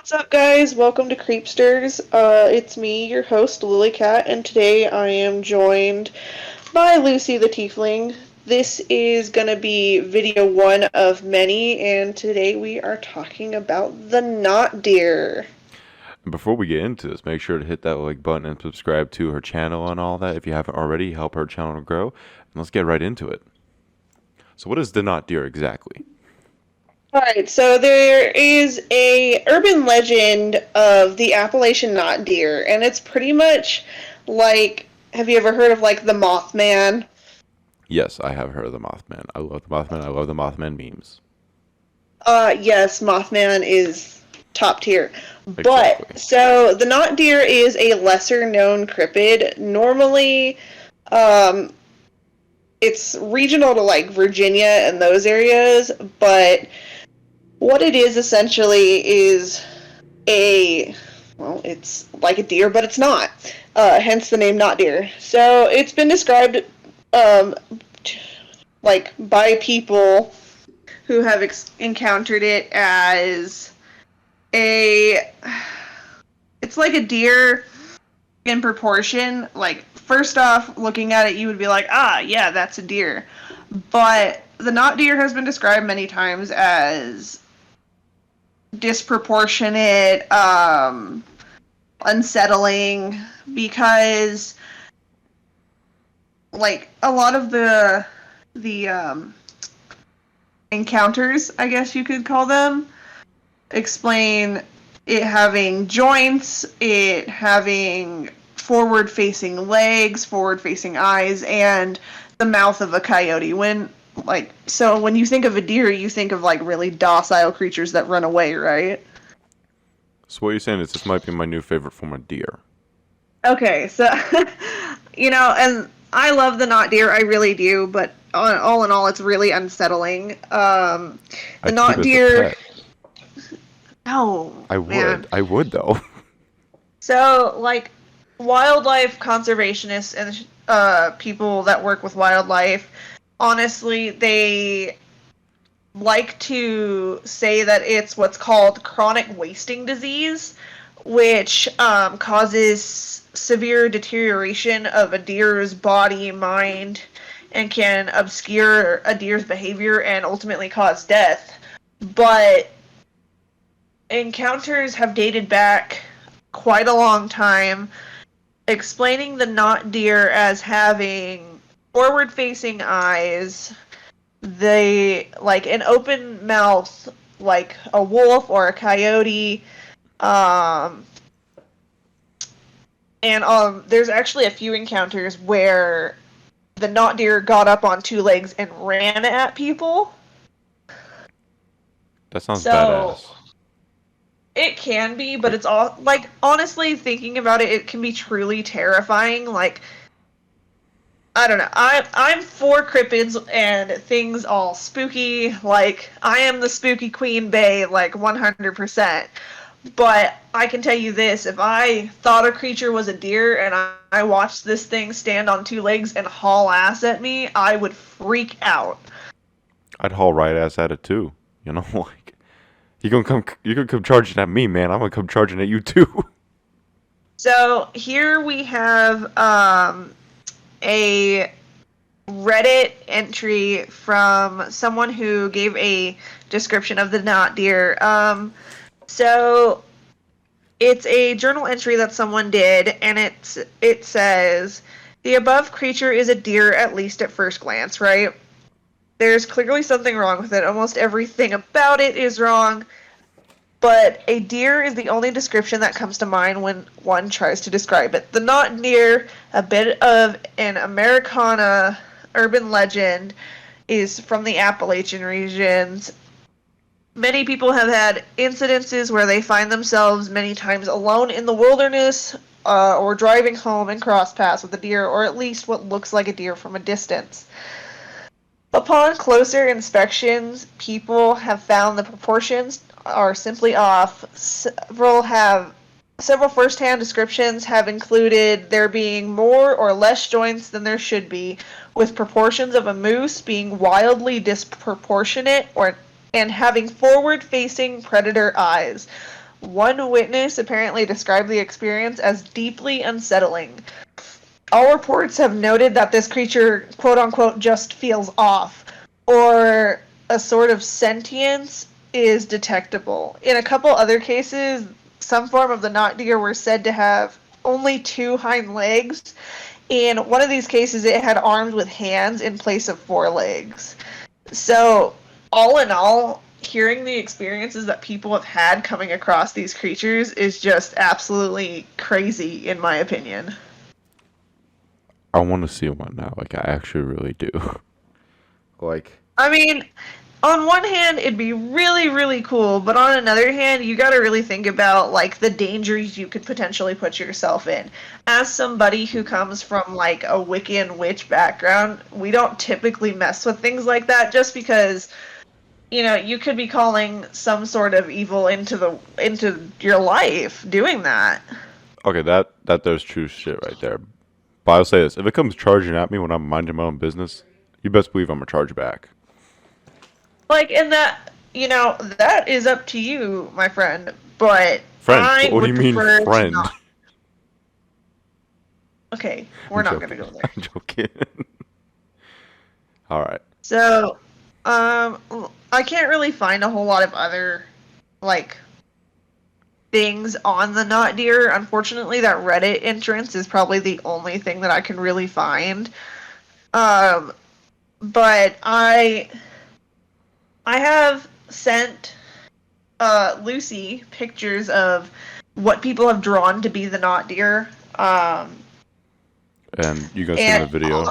What's up, guys? Welcome to CREEPSTERS. It's me, your host, Lilycat, and today I am joined by Lucy the Tiefling. This is going to be video one of many, and today we are talking about the Not Deer. And before we get into this, make sure to hit that like button and subscribe to her channel and all that if you haven't already. Help her channel grow. And let's get right into it. So, what is the not deer exactly? Alright, so there is a urban legend of the Appalachian Not Deer, and it's pretty much like, have you ever heard of like the Mothman? Yes, I have heard of the Mothman. I love the Mothman. I love the Mothman memes. Yes, Mothman is top tier. But, Exactly. so, the Not Deer is a lesser known cryptid. Normally, um, it's regional to like Virginia and those areas, but what it is essentially is it's like a deer, but it's not. Hence the name Not Deer. So, it's been described, um, like, by people who have encountered it as a it's like a deer in proportion. Like, first off, looking at it, you would be like, ah, yeah, that's a deer. But the not deer has been described many times as disproportionate, unsettling, because like a lot of the encounters, I guess you could call them, explain it having joints, it having forward facing legs, forward facing eyes, and the mouth of a coyote. When you think of a deer, you think of like really docile creatures that run away, right? So, what you're saying is this might be my new favorite form of deer. Okay, so and I love the not deer, I really do, but all in all, it's really unsettling. The I'd keep not it as a deer, pet. no, I man. would. I would, though. So, like, wildlife conservationists and people that work with wildlife, honestly, they like to say that it's what's called chronic wasting disease, which causes severe deterioration of a deer's body, mind, and can obscure a deer's behavior and ultimately cause death. But encounters have dated back quite a long time, explaining the not deer as having forward facing eyes, they like an open mouth like a wolf or a coyote. Um, and there's actually a few encounters where the not deer got up on two legs and ran at people. That sounds So badass. it can be, but it's all like, honestly, thinking about it, it can be truly terrifying. Like, I don't know. I'm for cryptids and things all spooky. Like, I am the spooky queen bae, like 100%. But I can tell you this: if I thought a creature was a deer and I watched this thing stand on two legs and haul ass at me, I would freak out. I'd haul right ass at it, too. You know, like, you gonna come charging at me, man. I'm gonna come charging at you, too. So here we have a Reddit entry from someone who gave a description of the not deer. So it's a journal entry that someone did, and it says the above creature is a deer, at least at first glance, right? There's clearly something wrong with it. Almost everything about it is wrong. But a deer is the only description that comes to mind when one tries to describe it. The not deer, a bit of an Americana urban legend, is from the Appalachian regions. Many people have had incidences where they find themselves many times alone in the wilderness, or driving home and cross paths with a deer, or at least what looks like a deer from a distance. Upon closer inspections, people have found the proportions are simply off. Several first-hand descriptions have included there being more or less joints than there should be, with proportions of a moose being wildly disproportionate and having forward-facing predator eyes. One witness apparently described the experience as deeply unsettling. All reports have noted that this creature, quote unquote, just feels off, or a sort of sentience is detectable. In a couple other cases, some form of the knot deer were said to have only two hind legs. In one of these cases, it had arms with hands in place of four legs. So, all in all, hearing the experiences that people have had coming across these creatures is just absolutely crazy, in my opinion. I want to see one now. Like I actually really do. Like I mean, on one hand, it'd be really, really cool, but on another hand, you got to really think about like the dangers you could potentially put yourself in. As somebody who comes from like a Wiccan witch background, we don't typically mess with things like that just because you could be calling some sort of evil into your life doing that. okay, that there's true shit right there. But I'll say this: if it comes charging at me when I'm minding my own business, you best believe I'm gonna charge back. Like, and that is up to you, my friend, but Friend, I what do you would mean, prefer to friend? not. Okay, we're I'm not going to joking. go there. I'm joking. All right. So, I can't really find a whole lot of other like things on the not deer. Unfortunately, that Reddit entrance is probably the only thing that I can really find. Um, but I have sent Lucy pictures of what people have drawn to be the not deer. And you gonna send the And video?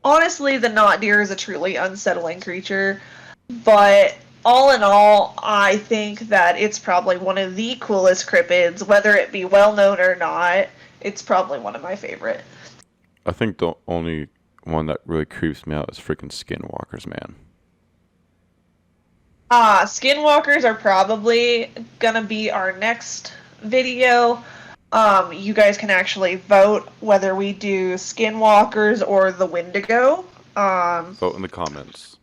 honestly, the not deer is a truly unsettling creature. But all in all, I think that it's probably one of the coolest cryptids, whether it be well known or not. It's probably one of my favorite. I think the only one that really creeps me out is freaking skinwalkers, man. Skinwalkers are probably gonna be our next video. You guys can actually vote whether we do Skinwalkers or the Wendigo. Vote in the comments.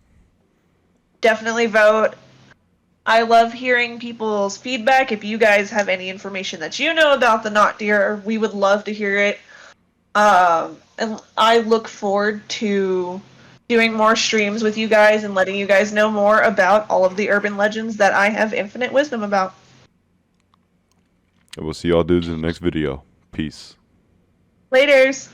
Definitely vote. I love hearing people's feedback. If you guys have any information that you know about the Not Deer, we would love to hear it. And I look forward to doing more streams with you guys and letting you guys know more about all of the urban legends that I have infinite wisdom about. And we'll see y'all dudes in the next video. Peace. Laters!